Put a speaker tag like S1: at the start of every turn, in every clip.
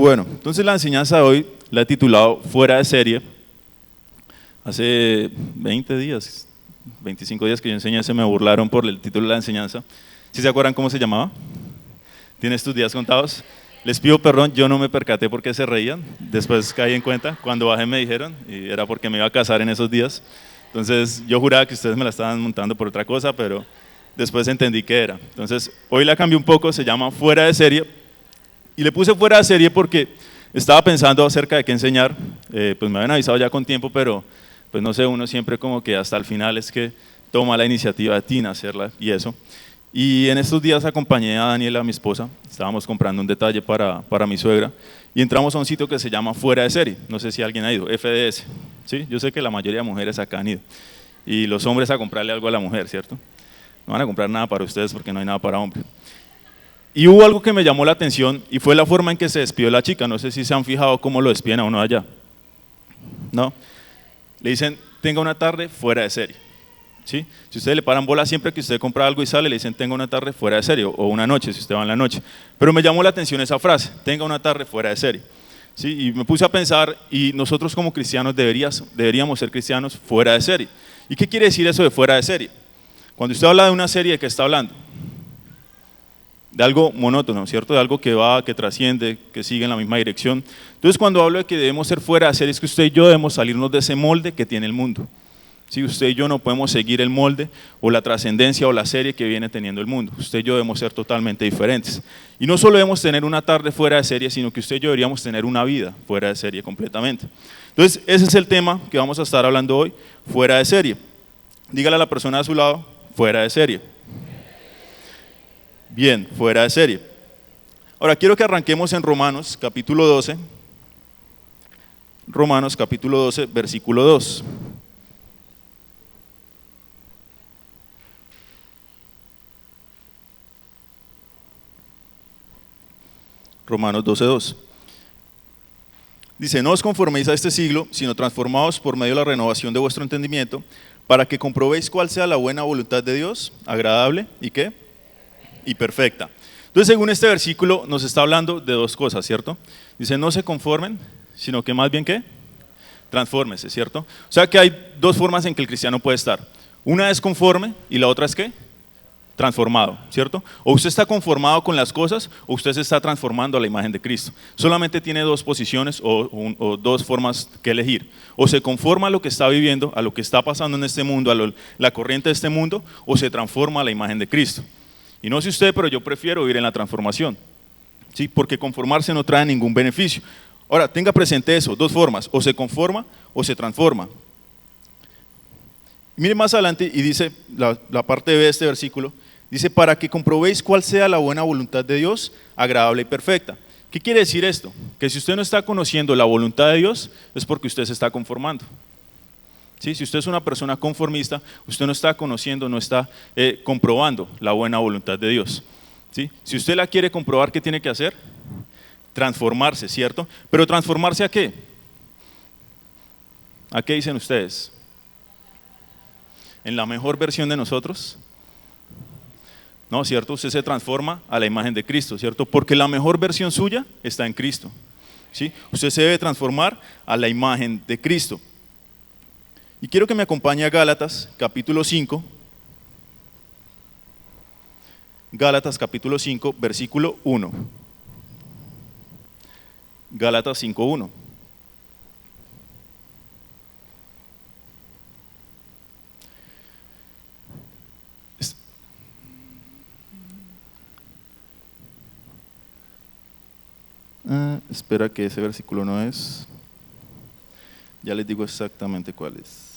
S1: Bueno, entonces la enseñanza de hoy la he titulado Fuera de serie. Hace 20 días, 25 días que yo enseñé, se me burlaron por el título de la enseñanza. ¿Sí se acuerdan cómo se llamaba? ¿Tienes tus días contados? Les pido perdón, yo no me percaté por qué se reían. Después caí en cuenta, cuando bajé me dijeron, y era porque me iba a casar en esos días. Entonces yo juraba que ustedes me la estaban montando por otra cosa, pero después entendí qué era. Entonces hoy la cambié un poco, se llama Fuera de serie. Y le puse fuera de serie porque estaba pensando acerca de qué enseñar. Pues me habían avisado ya con tiempo, pero pues no sé, uno siempre como que hasta el final es que toma la iniciativa de Tina hacerla y eso. Y en estos días acompañé a Daniela, mi esposa, estábamos comprando un detalle para mi suegra y entramos a un sitio que se llama Fuera de serie. No sé si alguien ha ido, FDS. ¿Sí? Yo sé que la mayoría de mujeres acá han ido. Y los hombres a comprarle algo a la mujer, ¿cierto? No van a comprar nada para ustedes porque no hay nada para hombre. Y hubo algo que me llamó la atención y fue la forma en que se despidió la chica. No sé si se han fijado cómo lo despiden a uno allá. ¿No? Le dicen, tenga una tarde fuera de serie. ¿Sí? Si ustedes le paran bola siempre que usted compra algo y sale, le dicen, tenga una tarde fuera de serie, o una noche si usted va en la noche. Pero me llamó la atención esa frase, tenga una tarde fuera de serie. ¿Sí? Y me puse a pensar, y nosotros como cristianos deberíamos ser cristianos fuera de serie. ¿Y qué quiere decir eso de fuera de serie? Cuando usted habla de una serie, ¿de qué está hablando? De algo monótono, ¿cierto? De algo que va, que trasciende, que sigue en la misma dirección. Entonces, cuando hablo de que debemos ser fuera de serie, es que usted y yo debemos salirnos de ese molde que tiene el mundo. ¿Sí? Usted y yo no podemos seguir el molde o la trascendencia o la serie que viene teniendo el mundo. Usted y yo debemos ser totalmente diferentes. Y no solo debemos tener una tarde fuera de serie, sino que usted y yo deberíamos tener una vida fuera de serie completamente. Entonces, ese es el tema que vamos a estar hablando hoy, fuera de serie. Dígale a la persona a su lado, fuera de serie. Bien, fuera de serie. Ahora quiero que arranquemos en Romanos capítulo 12. Romanos capítulo 12, versículo 2. Romanos 12, 2. Dice, no os conforméis a este siglo, sino transformaos por medio de la renovación de vuestro entendimiento, para que comprobéis cuál sea la buena voluntad de Dios, agradable y ¿qué? Y perfecta. Entonces, según este versículo, nos está hablando de dos cosas, ¿cierto? Dice, no se conformen, sino que más bien, ¿qué? Transfórmese, ¿cierto? O sea que hay dos formas en que el cristiano puede estar. Una es conforme y la otra es, ¿qué? Transformado, ¿cierto? O usted está conformado con las cosas o usted se está transformando a la imagen de Cristo. Solamente tiene dos posiciones o dos formas que elegir. O se conforma a lo que está viviendo, a lo que está pasando en este mundo, la corriente de este mundo, o se transforma a la imagen de Cristo. Y no sé usted, pero yo prefiero vivir en la transformación, ¿sí? Porque conformarse no trae ningún beneficio. Ahora, tenga presente eso, dos formas, o se conforma o se transforma. Mire más adelante y dice, la parte B de este versículo, dice, para que comprobéis cuál sea la buena voluntad de Dios, agradable y perfecta. ¿Qué quiere decir esto? Que si usted no está conociendo la voluntad de Dios, es porque usted se está conformando. ¿Sí? Si usted es una persona conformista, usted no está conociendo, no está comprobando la buena voluntad de Dios. ¿Sí? Si usted la quiere comprobar, ¿qué tiene que hacer? Transformarse, ¿cierto? Pero ¿transformarse a qué? ¿A qué dicen ustedes? ¿En la mejor versión de nosotros? No, ¿cierto? Usted se transforma a la imagen de Cristo, ¿cierto? Porque la mejor versión suya está en Cristo. ¿Sí? Usted se debe transformar a la imagen de Cristo. Y quiero que me acompañe a Gálatas, capítulo 5. Gálatas, capítulo 5, versículo 1. Gálatas 5, 1. Espera que ese versículo no es. Ya les digo exactamente cuál es.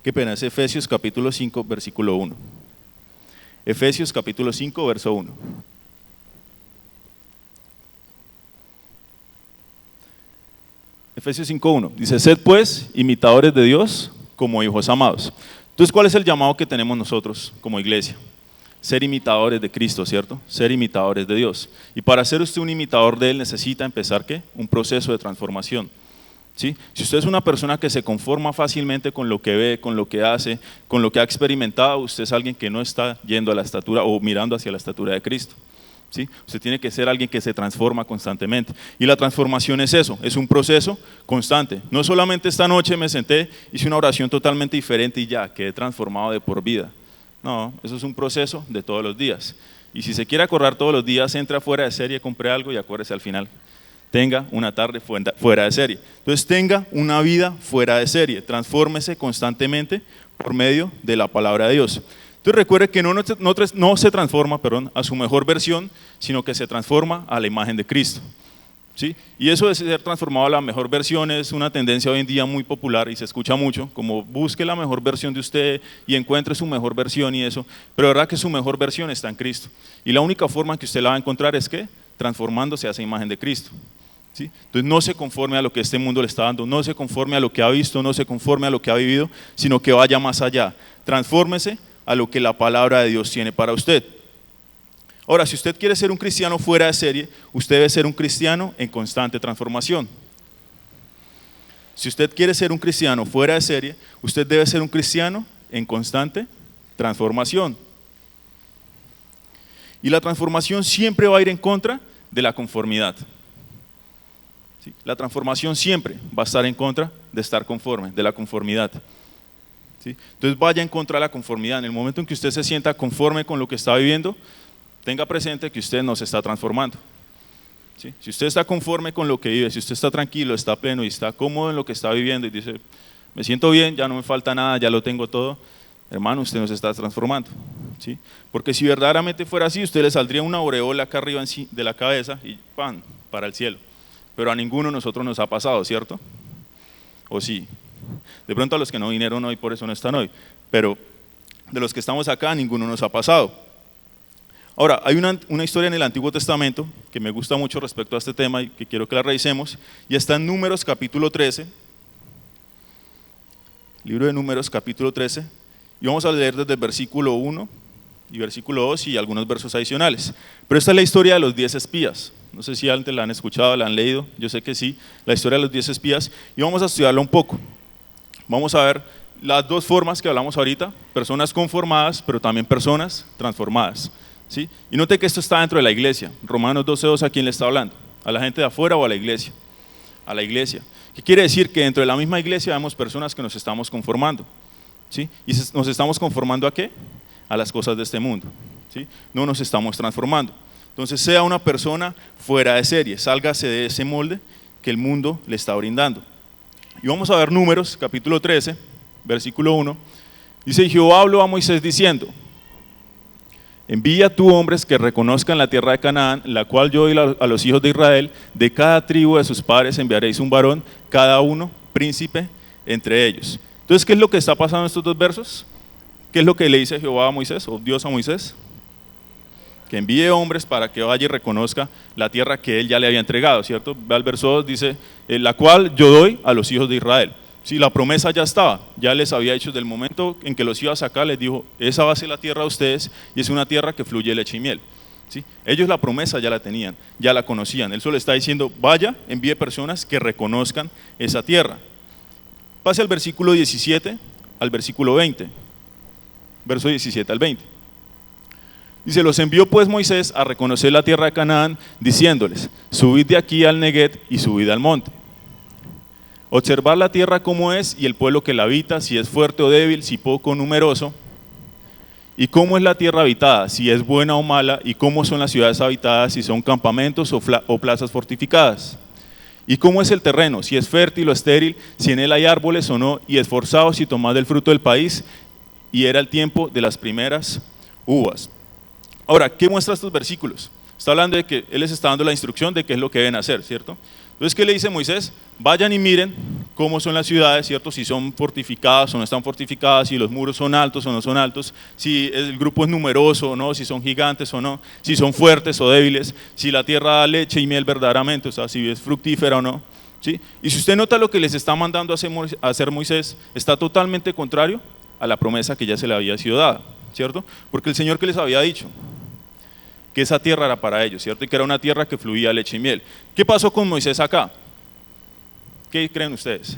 S1: Qué pena, es Efesios capítulo 5, versículo 1. Efesios capítulo 5, verso 1. Efesios 5:1 dice, sed pues imitadores de Dios como hijos amados. Entonces, ¿cuál es el llamado que tenemos nosotros como iglesia? ser imitadores de Cristo, ¿cierto? Ser imitadores de Dios. Y para ser usted un imitador de Él necesita empezar, ¿qué? Un proceso de transformación. ¿Sí? Si usted es una persona que se conforma fácilmente con lo que ve, con lo que hace, con lo que ha experimentado, usted es alguien que no está yendo a la estatura o mirando hacia la estatura de Cristo. ¿Sí? Usted tiene que ser alguien que se transforma constantemente. Y la transformación es eso, es un proceso constante. No solamente esta noche me senté, hice una oración totalmente diferente y ya, quedé transformado de por vida. No, eso es un proceso de todos los días. Y si se quiere acordar todos los días, entra fuera de serie, compre algo y acuérdese al final. Tenga una tarde fuera de serie. Entonces tenga una vida fuera de serie, transfórmese constantemente por medio de la palabra de Dios. Entonces recuerde que no se transforma a su mejor versión, sino que se transforma a la imagen de Cristo. ¿Sí? Y eso de ser transformado a la mejor versión es una tendencia hoy en día muy popular y se escucha mucho, como busque la mejor versión de usted y encuentre su mejor versión y eso, pero la verdad que su mejor versión está en Cristo. Y la única forma que usted la va a encontrar es que transformándose a esa imagen de Cristo. ¿Sí? Entonces no se conforme a lo que este mundo le está dando, no se conforme a lo que ha visto, no se conforme a lo que ha vivido, sino que vaya más allá. Transfórmese a lo que la palabra de Dios tiene para usted. Ahora, si usted quiere ser un cristiano fuera de serie, usted debe ser un cristiano en constante transformación. Si usted quiere ser un cristiano fuera de serie, usted debe ser un cristiano en constante transformación. Y la transformación siempre va a ir en contra de la conformidad. ¿Sí? La transformación siempre va a estar en contra de estar conforme, de la conformidad. ¿Sí? Entonces vaya en contra de la conformidad. En el momento en que usted se sienta conforme con lo que está viviendo, tenga presente que usted no se está transformando. ¿Sí? Si usted está conforme con lo que vive, si usted está tranquilo, está pleno y está cómodo en lo que está viviendo y dice, me siento bien, ya no me falta nada, ya lo tengo todo, hermano, usted no se está transformando. ¿Sí? Porque si verdaderamente fuera así, usted le saldría una aureola acá arriba de la cabeza y ¡pam!, para el cielo. Pero a ninguno de nosotros nos ha pasado, ¿cierto? ¿O sí? De pronto a los que no vinieron hoy por eso no están hoy, pero de los que estamos acá, ninguno nos ha pasado. Ahora, hay una historia en el Antiguo Testamento que me gusta mucho respecto a este tema y que quiero que la revisemos, y está en Números capítulo 13, libro de Números capítulo 13, y vamos a leer desde el versículo 1 y versículo 2 y algunos versos adicionales. Pero esta es la historia de los 10 espías. No sé si antes la han escuchado, la han leído, yo sé que sí, la historia de los 10 espías, y vamos a estudiarla un poco. Vamos a ver las dos formas que hablamos ahorita, personas conformadas, pero también personas transformadas. ¿Sí? Y note que esto está dentro de la iglesia. Romanos 12:2, ¿a quién le está hablando? ¿A la gente de afuera o a la iglesia? A la iglesia. ¿Qué quiere decir? Que dentro de la misma iglesia vemos personas que nos estamos conformando. ¿Sí? ¿Y nos estamos conformando a qué? A las cosas de este mundo. ¿Sí? No nos estamos transformando. Entonces sea una persona fuera de serie, sálgase de ese molde que el mundo le está brindando. Y vamos a ver Números, capítulo 13, versículo 1. Dice, y Jehová habló a Moisés diciendo, envía tú hombres que reconozcan la tierra de Canaán, la cual yo doy a los hijos de Israel, de cada tribu de sus padres enviaréis un varón, cada uno príncipe entre ellos. Entonces, ¿qué es lo que está pasando en estos dos versos? ¿Qué es lo que le dice Jehová a Moisés, o Dios a Moisés? Que envíe hombres para que vaya y reconozca la tierra que él ya le había entregado, ¿cierto? Ve al verso 2, dice, la cual yo doy a los hijos de Israel. Sí, la promesa ya estaba, ya les había hecho desde el momento en que los iba a sacar, les dijo, esa va a ser la tierra de ustedes y es una tierra que fluye leche y miel. ¿Sí? Ellos la promesa ya la tenían, ya la conocían. Él solo está diciendo, vaya, envíe personas que reconozcan esa tierra. Pase al versículo 17 al versículo 20, verso 17 al 20. Dice, los envió pues Moisés a reconocer la tierra de Canaán, diciéndoles, subid de aquí al Neguet y subid al monte. Observar la tierra como es y el pueblo que la habita, si es fuerte o débil, si poco o numeroso, y cómo es la tierra habitada, si es buena o mala, y cómo son las ciudades habitadas, si son campamentos o plazas fortificadas. Y cómo es el terreno, si es fértil o estéril, si en él hay árboles o no, y esforzaos si tomad del fruto del país, y era el tiempo de las primeras uvas. Ahora, ¿qué muestra estos versículos? Está hablando de que él les está dando la instrucción de qué es lo que deben hacer, ¿cierto? Entonces, ¿qué le dice Moisés? Vayan y miren cómo son las ciudades, ¿cierto? Si son fortificadas o no están fortificadas, si los muros son altos o no son altos, si el grupo es numeroso o no, si son gigantes o no, si son fuertes o débiles, si la tierra da leche y miel verdaderamente, o sea, si es fructífera o no. ¿Sí? Y si usted nota lo que les está mandando a hacer Moisés, está totalmente contrario a la promesa que ya se le había sido dada. ¿cierto? Porque el Señor que les había dicho que esa tierra era para ellos, ¿cierto? Y que era una tierra que fluía leche y miel. ¿Qué pasó con Moisés acá? ¿Qué creen ustedes?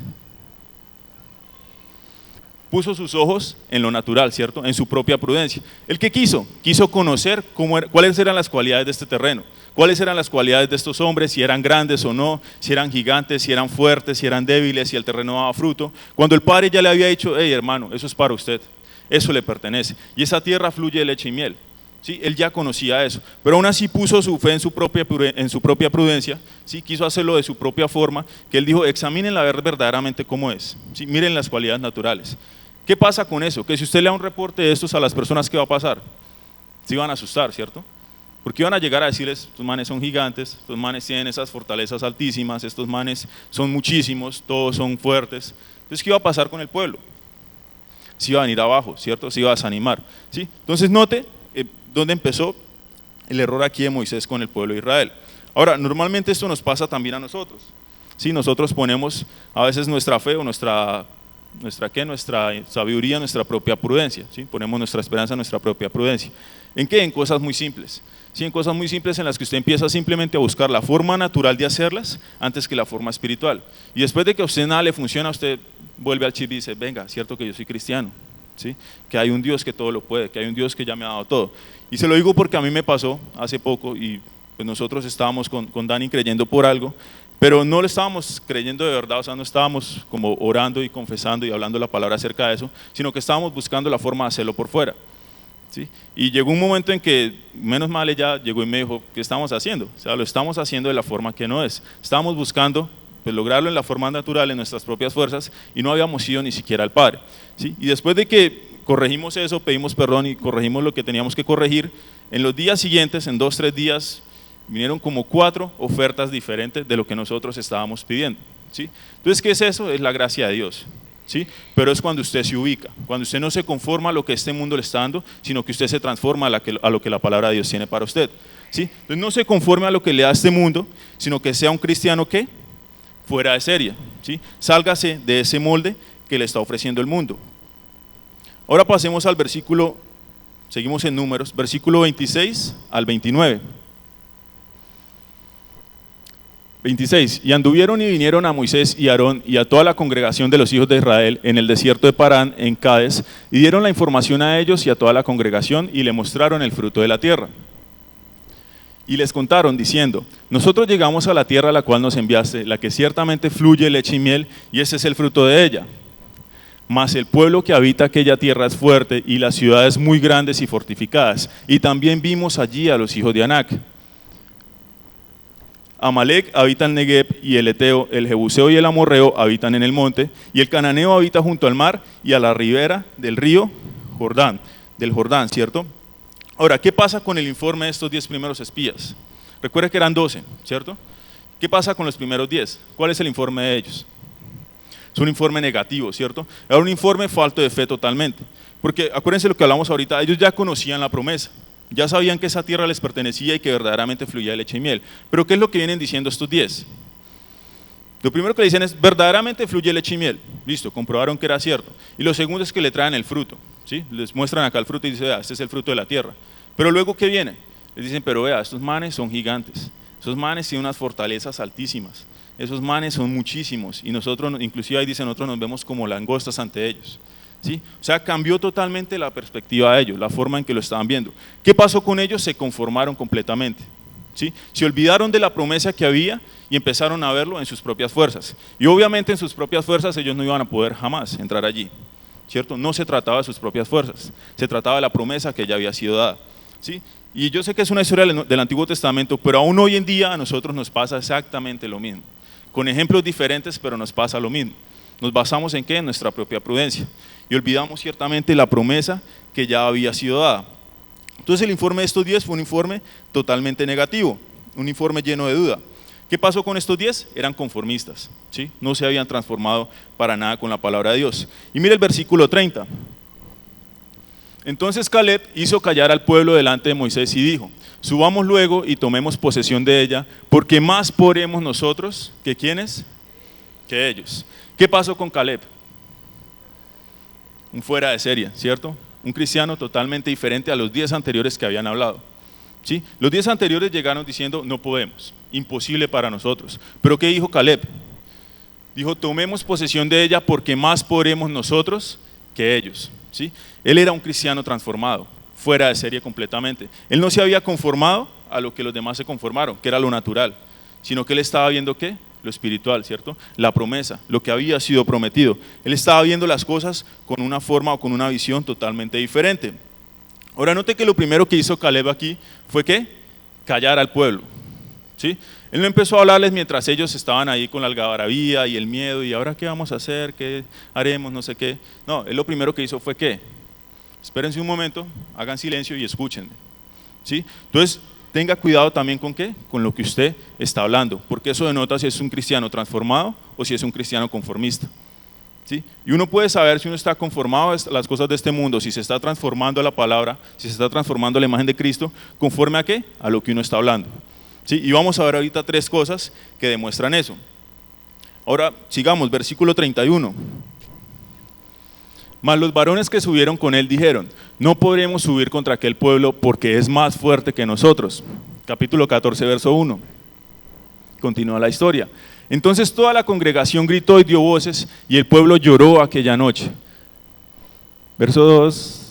S1: Puso sus ojos en lo natural, ¿cierto? En su propia prudencia. ¿El qué quiso? Quiso conocer cuáles eran las cualidades de este terreno, cuáles eran las cualidades de estos hombres, si eran grandes o no, si eran gigantes, si eran fuertes, si eran débiles, si el terreno daba fruto. Cuando el padre ya le había dicho, hey hermano, eso es para usted, eso le pertenece. Y esa tierra fluye de leche y miel. ¿Sí? Él ya conocía eso, pero aún así puso su fe en su propia prudencia, ¿sí? Quiso hacerlo de su propia forma, que él dijo, examinen la ver verdaderamente cómo es, ¿sí? Miren las cualidades naturales. ¿Qué pasa con eso? Que si usted le da un reporte de estos a las personas, ¿qué va a pasar? Se iban a asustar, ¿cierto? Porque iban a llegar a decirles, estos manes son gigantes, estos manes tienen esas fortalezas altísimas, estos manes son muchísimos, todos son fuertes. Entonces, ¿qué iba a pasar con el pueblo? Se iba a venir abajo, ¿cierto? Se iba a desanimar, ¿sí? Entonces, note dónde empezó el error aquí de Moisés con el pueblo de Israel. Ahora, normalmente esto nos pasa también a nosotros. ¿Sí? Nosotros ponemos a veces nuestra fe o nuestra sabiduría, nuestra propia prudencia, ¿sí? Ponemos nuestra esperanza en nuestra propia prudencia. ¿En qué? En cosas muy simples. Sí, en cosas muy simples en las que usted empieza simplemente a buscar la forma natural de hacerlas antes que la forma espiritual. Y después de que a usted nada le funciona, usted vuelve al chip y dice, venga, cierto que yo soy cristiano, ¿sí? Que hay un Dios que todo lo puede, que hay un Dios que ya me ha dado todo. Y se lo digo porque a mí me pasó hace poco y pues nosotros estábamos con Dani creyendo por algo, pero no lo estábamos creyendo de verdad, o sea, no estábamos como orando y confesando y hablando la palabra acerca de eso, sino que estábamos buscando la forma de hacerlo por fuera. ¿Sí? Y llegó un momento en que, menos mal ella llegó y me dijo, ¿qué estamos haciendo? O sea, lo estamos haciendo de la forma que no es. Estábamos buscando pues, lograrlo en la forma natural, en nuestras propias fuerzas, y no habíamos ido ni siquiera al Padre. ¿Sí? Y después de que corregimos eso, pedimos perdón y corregimos lo que teníamos que corregir, en los días siguientes, en 2 o 3 días, vinieron como 4 ofertas diferentes de lo que nosotros estábamos pidiendo. ¿Sí? Entonces, ¿qué es eso? Es la gracia de Dios. ¿Sí? Pero es cuando usted se ubica, cuando usted no se conforma a lo que este mundo le está dando, sino que usted se transforma a lo que la palabra de Dios tiene para usted. ¿Sí? Entonces no se conforme a lo que le da este mundo, sino que sea un cristiano que fuera de serie. ¿Sí? Sálgase de ese molde que le está ofreciendo el mundo. Ahora pasemos al versículo, seguimos en Números, versículo 26 al 29. 26. Y anduvieron y vinieron a Moisés y Aarón y a toda la congregación de los hijos de Israel en el desierto de Parán, en Cades, y dieron la información a ellos y a toda la congregación y le mostraron el fruto de la tierra. Y les contaron diciendo, nosotros llegamos a la tierra a la cual nos enviaste, la que ciertamente fluye leche y miel, y ese es el fruto de ella. Mas el pueblo que habita aquella tierra es fuerte y las ciudades muy grandes y fortificadas. Y también vimos allí a los hijos de Anac. Amalek habita el Negev y el Eteo, el Jebuseo y el Amorreo habitan en el monte, y el Cananeo habita junto al mar y a la ribera del río Jordán, del Jordán, ¿cierto? Ahora, ¿qué pasa con el informe de estos 10 primeros espías? Recuerda que eran 12, ¿cierto? ¿Qué pasa con los primeros 10? ¿Cuál es el informe de ellos? Es un informe negativo, ¿cierto? Era un informe falto de fe totalmente, porque acuérdense lo que hablamos ahorita, ellos ya conocían la promesa. Ya sabían que esa tierra les pertenecía y que verdaderamente fluía leche y miel. Pero ¿qué es lo que vienen diciendo estos 10? Lo primero que le dicen es, verdaderamente fluye leche y miel. Listo, comprobaron que era cierto. Y lo segundo es que le traen el fruto. ¿Sí? Les muestran acá el fruto y dicen, vea, este es el fruto de la tierra. Pero luego, ¿qué viene? Les dicen, pero vea, estos manes son gigantes. Esos manes tienen unas fortalezas altísimas. Esos manes son muchísimos. Y nosotros, inclusive ahí dicen, nosotros nos vemos como langostas ante ellos. ¿Sí? O sea, cambió totalmente la perspectiva de ellos, la forma en que lo estaban viendo. ¿Qué pasó con ellos? Se conformaron completamente. ¿Sí? Se olvidaron de la promesa que había y empezaron a verlo en sus propias fuerzas. Y obviamente en sus propias fuerzas ellos no iban a poder jamás entrar allí, ¿cierto? No se trataba de sus propias fuerzas, se trataba de la promesa que ya había sido dada. ¿Sí? Y yo sé que es una historia del Antiguo Testamento, pero aún hoy en día a nosotros nos pasa exactamente lo mismo. Con ejemplos diferentes, pero nos pasa lo mismo. ¿Nos basamos en qué? En nuestra propia prudencia. Y olvidamos ciertamente la promesa que ya había sido dada. Entonces el informe de estos 10 fue un informe totalmente negativo, un informe lleno de duda. ¿Qué pasó con estos 10? Eran conformistas, ¿sí? No se habían transformado para nada con la palabra de Dios. Y mire el versículo 30. Entonces Caleb hizo callar al pueblo delante de Moisés y dijo, subamos luego y tomemos posesión de ella, porque más podremos nosotros que ¿quiénes? Que ellos. ¿Qué pasó con Caleb? Un fuera de serie, ¿cierto? un cristiano totalmente diferente a los 10 anteriores que habían hablado. ¿Sí? Los 10 anteriores llegaron diciendo, no podemos, imposible para nosotros. Pero ¿qué dijo Caleb? Dijo, tomemos posesión de ella porque más podremos nosotros que ellos. ¿Sí? Él era un cristiano transformado, fuera de serie completamente. Él no se había conformado a lo que los demás se conformaron, que era lo natural, sino que él estaba viendo ¿qué? Lo espiritual, ¿cierto? La promesa, lo que había sido prometido. Él estaba viendo las cosas con una forma o con una visión totalmente diferente. Ahora note que lo primero que hizo Caleb aquí fue ¿qué? Callar al pueblo. ¿Sí? Él no empezó a hablarles mientras ellos estaban ahí con la algarabía y el miedo y ahora qué vamos a hacer, qué haremos, no sé qué. No, él lo primero que hizo fue ¿qué? Espérense un momento, hagan silencio y escúchenme. ¿Sí? Entonces, tenga cuidado también con ¿qué? Con lo que usted está hablando, porque eso denota si es un cristiano transformado o si es un cristiano conformista. ¿Sí? Y uno puede saber si uno está conformado a las cosas de este mundo, si se está transformando a la palabra, si se está transformando a la imagen de Cristo, conforme a ¿qué? A lo que uno está hablando. ¿Sí? Y vamos a ver ahorita 3 cosas que demuestran eso. Ahora, sigamos, versículo 31. Mas los varones que subieron con él dijeron, no podremos subir contra aquel pueblo porque es más fuerte que nosotros. Capítulo 14, verso 1. Continúa la historia. Entonces toda la congregación gritó y dio voces y el pueblo lloró aquella noche. Verso 2.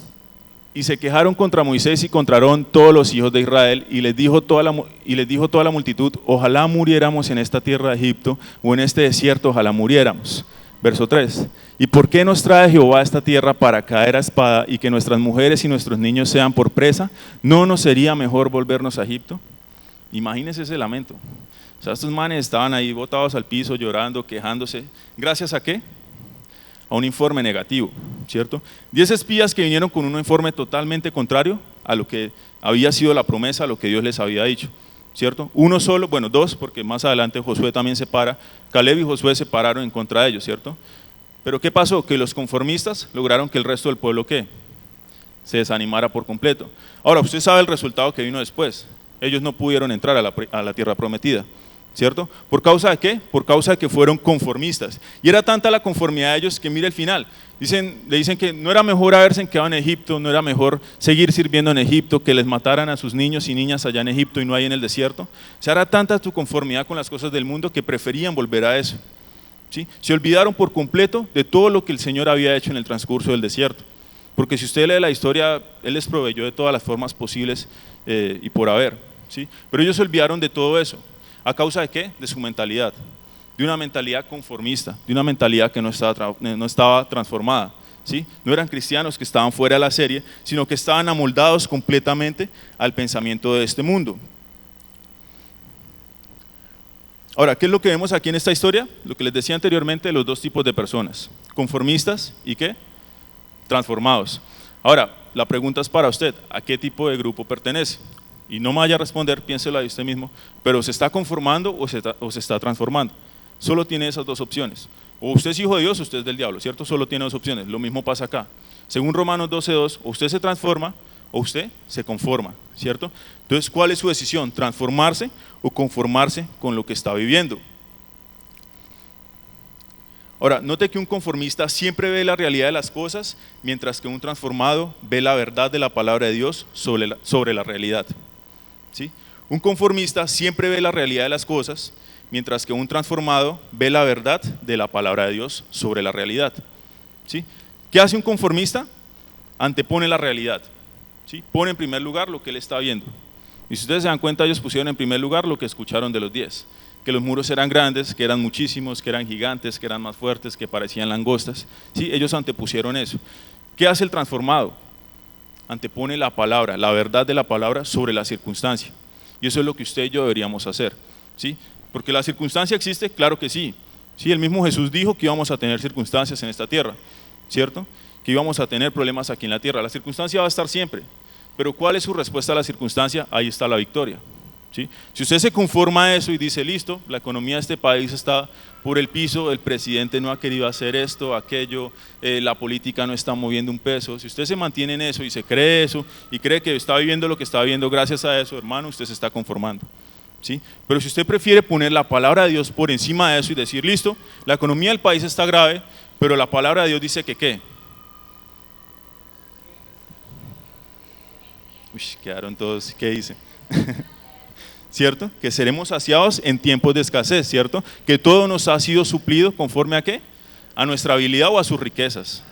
S1: Y se quejaron contra Moisés y contra Aarón todos los hijos de Israel y les dijo toda la multitud, ojalá muriéramos en esta tierra de Egipto o en este desierto, ojalá muriéramos. Verso 3. ¿Y por qué nos trae Jehová a esta tierra para caer a espada y que nuestras mujeres y nuestros niños sean por presa? ¿No nos sería mejor volvernos a Egipto? Imagínense ese lamento. O sea, estos manes estaban ahí botados al piso, llorando, quejándose. ¿Gracias a qué? A un informe negativo, ¿cierto? 10 espías que vinieron con un informe totalmente contrario a lo que había sido la promesa, a lo que Dios les había dicho, ¿cierto? Uno solo, bueno, 2, porque más adelante Josué también se para, Caleb y Josué se pararon en contra de ellos, ¿cierto? Pero ¿qué pasó? Que los conformistas lograron que el resto del pueblo, ¿qué? Se desanimara por completo. Ahora, usted sabe el resultado que vino después. Ellos no pudieron entrar a la tierra prometida, ¿cierto? ¿Por causa de qué? Por causa de que fueron conformistas. Y era tanta la conformidad de ellos que mire el final. Le dicen que no era mejor haberse quedado en Egipto, no era mejor seguir sirviendo en Egipto, que les mataran a sus niños y niñas allá en Egipto y no ahí en el desierto. O sea, era tanta tu conformidad con las cosas del mundo que preferían volver a eso. ¿Sí? Se olvidaron por completo de todo lo que el Señor había hecho en el transcurso del desierto. Porque si usted lee la historia, Él les proveyó de todas las formas posibles y por haber. ¿Sí? Pero ellos se olvidaron de todo eso. ¿A causa de qué? De su mentalidad, de una mentalidad conformista, de una mentalidad que no estaba transformada. ¿Sí? No eran cristianos que estaban fuera de la serie, sino que estaban amoldados completamente al pensamiento de este mundo. Ahora, ¿qué es lo que vemos aquí en esta historia? Lo que les decía anteriormente, los 2 tipos de personas, conformistas y ¿qué? Transformados. Ahora, la pregunta es para usted, ¿a qué tipo de grupo pertenece? Y no me vaya a responder, piénselo ahí usted mismo, pero ¿se está conformando o se está transformando? Solo tiene esas 2 opciones. O usted es hijo de Dios o usted es del diablo, ¿cierto? Solo tiene 2 opciones. Lo mismo pasa acá. Según Romanos 12:2, o usted se transforma o usted se conforma, ¿cierto? Entonces, ¿cuál es su decisión? ¿Transformarse o conformarse con lo que está viviendo? Ahora, note que un conformista siempre ve la realidad de las cosas, mientras que un transformado ve la verdad de la palabra de Dios sobre la realidad. ¿Sí? Un conformista siempre ve la realidad de las cosas, mientras que un transformado ve la verdad de la palabra de Dios sobre la realidad. ¿Sí? ¿Qué hace un conformista? Antepone la realidad. ¿Sí? Pone en primer lugar lo que él está viendo. Y si ustedes se dan cuenta, ellos pusieron en primer lugar lo que escucharon de los 10. Que los muros eran grandes, que eran muchísimos, que eran gigantes, que eran más fuertes, que parecían langostas. ¿Sí? Ellos antepusieron eso. ¿Qué hace el transformado? Antepone la palabra, la verdad de la palabra sobre la circunstancia. Y eso es lo que usted y yo deberíamos hacer. ¿Sí? Porque la circunstancia existe, claro que sí. Sí, el mismo Jesús dijo que íbamos a tener circunstancias en esta tierra, ¿cierto? Que íbamos a tener problemas aquí en la tierra. La circunstancia va a estar siempre. Pero ¿cuál es su respuesta a la circunstancia? Ahí está la victoria. ¿Sí? Si usted se conforma a eso y dice, listo, la economía de este país está por el piso, el presidente no ha querido hacer esto, aquello, la política no está moviendo un peso, si usted se mantiene en eso y se cree eso y cree que está viviendo lo que está viviendo gracias a eso, hermano, usted se está conformando. ¿Sí? Pero si usted prefiere poner la palabra de Dios por encima de eso y decir, listo, la economía del país está grave, pero la palabra de Dios dice que ¿qué? Uy, quedaron todos, ¿qué dice? ¿Cierto? Que seremos saciados en tiempos de escasez, ¿cierto? Que todo nos ha sido suplido conforme a qué? A nuestra habilidad o a sus riquezas.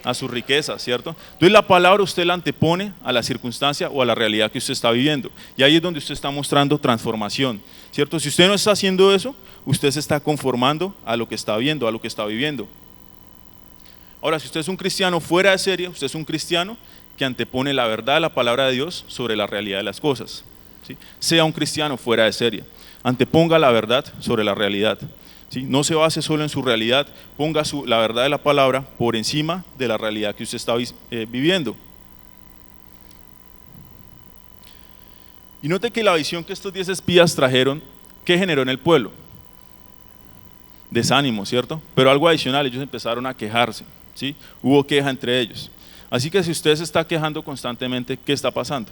S1: A sus riquezas, ¿cierto? Entonces la palabra usted la antepone a la circunstancia o a la realidad que usted está viviendo. Y ahí es donde usted está mostrando transformación, ¿cierto? Si usted no está haciendo eso, usted se está conformando a lo que está viendo, a lo que está viviendo. Ahora, si usted es un cristiano fuera de serie, usted es un cristiano que antepone la verdad de la palabra de Dios sobre la realidad de las cosas. ¿Sí? Sea un cristiano fuera de serie, anteponga la verdad sobre la realidad. ¿Sí? No se base solo en su realidad, ponga la verdad de la palabra por encima de la realidad que usted está viviendo. Y note que la visión que estos 10 espías trajeron, ¿qué generó en el pueblo? Desánimo, ¿cierto? Pero algo adicional, ellos empezaron a quejarse, ¿sí? Hubo queja entre ellos. Así que si usted se está quejando constantemente, ¿qué está pasando?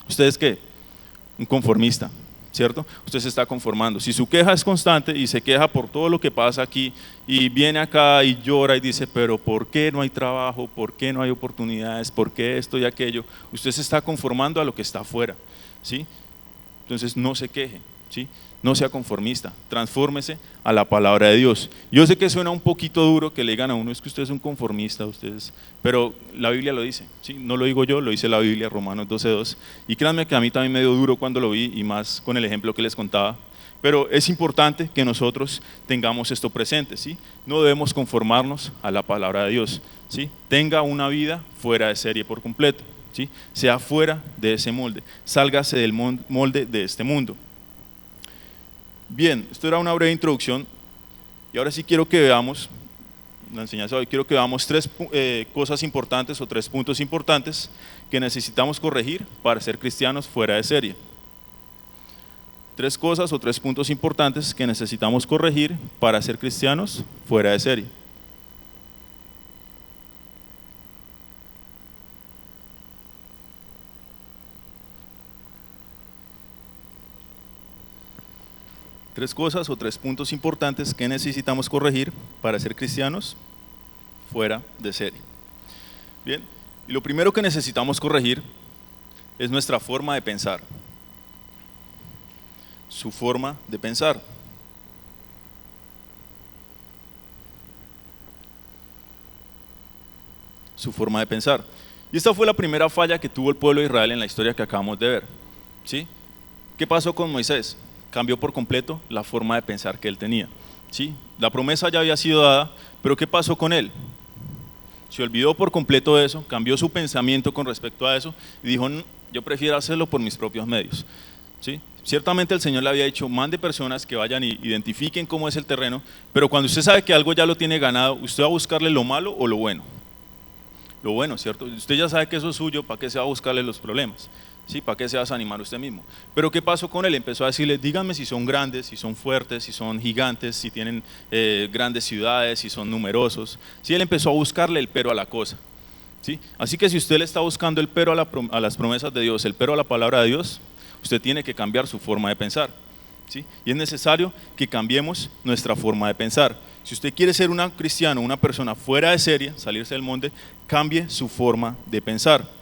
S1: ¿Usted es qué? Un conformista, ¿cierto? Usted se está conformando. Si su queja es constante y se queja por todo lo que pasa aquí y viene acá y llora y dice, pero ¿por qué no hay trabajo? ¿Por qué no hay oportunidades? ¿Por qué esto y aquello? Usted se está conformando a lo que está afuera, ¿sí? Entonces no se queje, ¿sí? No sea conformista, transfórmese a la palabra de Dios. Yo sé que suena un poquito duro que le digan a uno, es que usted es un conformista, pero la Biblia lo dice, ¿sí? No lo digo yo, lo dice la Biblia, Romanos 12:2, y créanme que a mí también me dio duro cuando lo vi, y más con el ejemplo que les contaba, pero es importante que nosotros tengamos esto presente, ¿sí? No debemos conformarnos a la palabra de Dios, ¿sí? Tenga una vida fuera de serie por completo, ¿sí? Sea fuera de ese molde, sálgase del molde de este mundo. Bien, esto era una breve introducción y ahora sí quiero que veamos, la enseñanza de hoy, quiero que veamos tres cosas importantes o 3 puntos importantes que necesitamos corregir para ser cristianos fuera de serie. 3 cosas o 3 puntos importantes que necesitamos corregir para ser cristianos fuera de serie. Tres cosas o 3 puntos importantes que necesitamos corregir para ser cristianos fuera de serie. Bien, y lo primero que necesitamos corregir es nuestra forma de pensar. Su forma de pensar. Su forma de pensar. Y esta fue la primera falla que tuvo el pueblo de Israel en la historia que acabamos de ver, ¿sí? ¿Qué pasó con Moisés? Cambió por completo la forma de pensar que él tenía, ¿sí? La promesa ya había sido dada, pero ¿qué pasó con él? Se olvidó por completo de eso, cambió su pensamiento con respecto a eso y dijo, yo prefiero hacerlo por mis propios medios, ¿sí? Ciertamente el Señor le había dicho, mande personas que vayan y identifiquen cómo es el terreno, pero cuando usted sabe que algo ya lo tiene ganado, ¿usted va a buscarle lo malo o lo bueno? Lo bueno, ¿cierto? Usted ya sabe que eso es suyo, ¿para qué se va a buscarle los problemas? ¿Sí? ¿Para qué se va a desanimar usted mismo? Pero ¿qué pasó con él? Empezó a decirle, díganme si son grandes, si son fuertes, si son gigantes, si tienen grandes ciudades, si son numerosos. Sí, él empezó a buscarle el pero a la cosa, ¿sí? Así que si usted le está buscando el pero a las promesas de Dios, el pero a la palabra de Dios, usted tiene que cambiar su forma de pensar, ¿sí? Y es necesario que cambiemos nuestra forma de pensar. Si usted quiere ser un cristiano, una persona fuera de serie, salirse del molde, cambie su forma de pensar.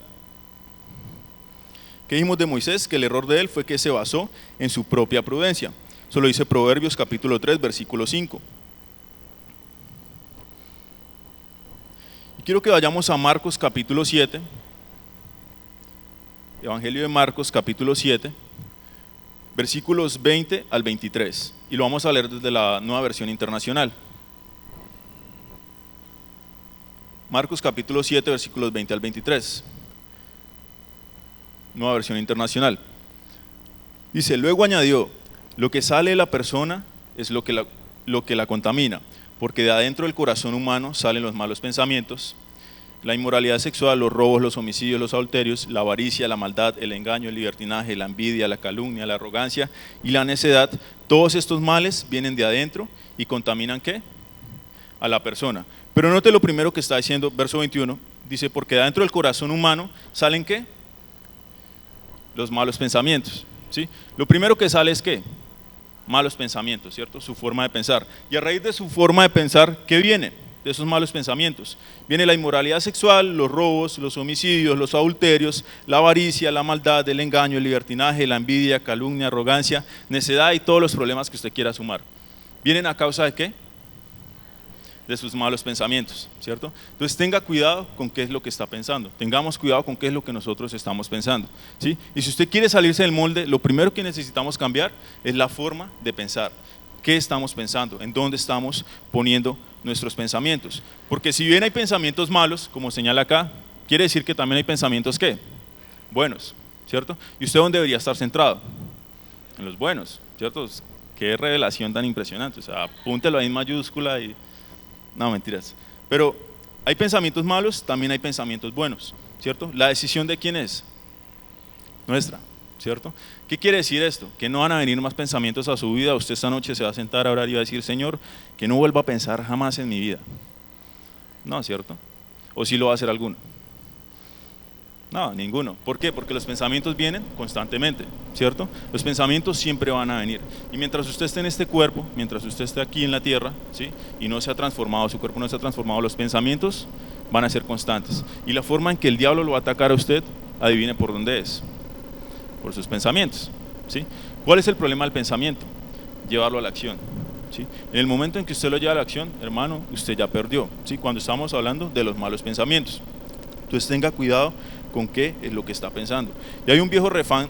S1: ¿Qué dijimos de Moisés? Que el error de él fue que se basó en su propia prudencia. Eso lo dice Proverbios capítulo 3, versículo 5. Y quiero que vayamos a Marcos capítulo 7, Evangelio de Marcos capítulo 7, versículos 20 al 23. Y lo vamos a leer desde la Nueva Versión Internacional. Marcos capítulo 7, versículos 20 al 23. Nueva Versión Internacional. Dice, luego añadió, lo que sale de la persona es lo que la contamina, porque de adentro del corazón humano salen los malos pensamientos, la inmoralidad sexual, los robos, los homicidios, los adulterios, la avaricia, la maldad, el engaño, el libertinaje, la envidia, la calumnia, la arrogancia y la necedad. Todos estos males vienen de adentro y contaminan ¿qué? A la persona. Pero note lo primero que está diciendo, verso 21, dice, porque de adentro del corazón humano salen ¿qué? Los malos pensamientos, ¿sí? Lo primero que sale es ¿qué? Malos pensamientos, ¿cierto? Su forma de pensar. Y a raíz de su forma de pensar, ¿qué viene? De esos malos pensamientos. Viene la inmoralidad sexual, los robos, los homicidios, los adulterios, la avaricia, la maldad, el engaño, el libertinaje, la envidia, calumnia, arrogancia, necedad y todos los problemas que usted quiera sumar. ¿Vienen a causa de qué? De sus malos pensamientos, ¿cierto? Entonces tenga cuidado con qué es lo que está pensando, tengamos cuidado con qué es lo que nosotros estamos pensando, ¿sí? Y si usted quiere salirse del molde, lo primero que necesitamos cambiar es la forma de pensar. ¿Qué estamos pensando? ¿En dónde estamos poniendo nuestros pensamientos? Porque si bien hay pensamientos malos, como señala acá, quiere decir que también hay pensamientos ¿qué? Buenos, ¿cierto? ¿Y usted dónde debería estar centrado? En los buenos, ¿cierto? Qué revelación tan impresionante, o sea, apúntelo ahí en mayúscula y... No, mentiras. Pero hay pensamientos malos, también hay pensamientos buenos, ¿cierto? ¿La decisión de quién es? Nuestra, ¿cierto? ¿Qué quiere decir esto? Que no van a venir más pensamientos a su vida. Usted esta noche se va a sentar a orar y va a decir, Señor, que no vuelva a pensar jamás en mi vida. No, ¿cierto? ¿O sí lo va a hacer alguno? No, ninguno. ¿Por qué? Porque los pensamientos vienen constantemente, ¿cierto? Los pensamientos siempre van a venir. Y mientras usted esté en este cuerpo, mientras usted esté aquí en la tierra, ¿sí? Y no se ha transformado, su cuerpo no se ha transformado, los pensamientos van a ser constantes. Y la forma en que el diablo lo va a atacar a usted, adivine por dónde es. Por sus pensamientos, ¿sí? ¿Cuál es el problema del pensamiento? Llevarlo a la acción, ¿sí? En el momento en que usted lo lleva a la acción, hermano, usted ya perdió, ¿sí? Cuando estamos hablando de los malos pensamientos. Entonces tenga cuidado con qué es lo que está pensando. Y hay un viejo refrán,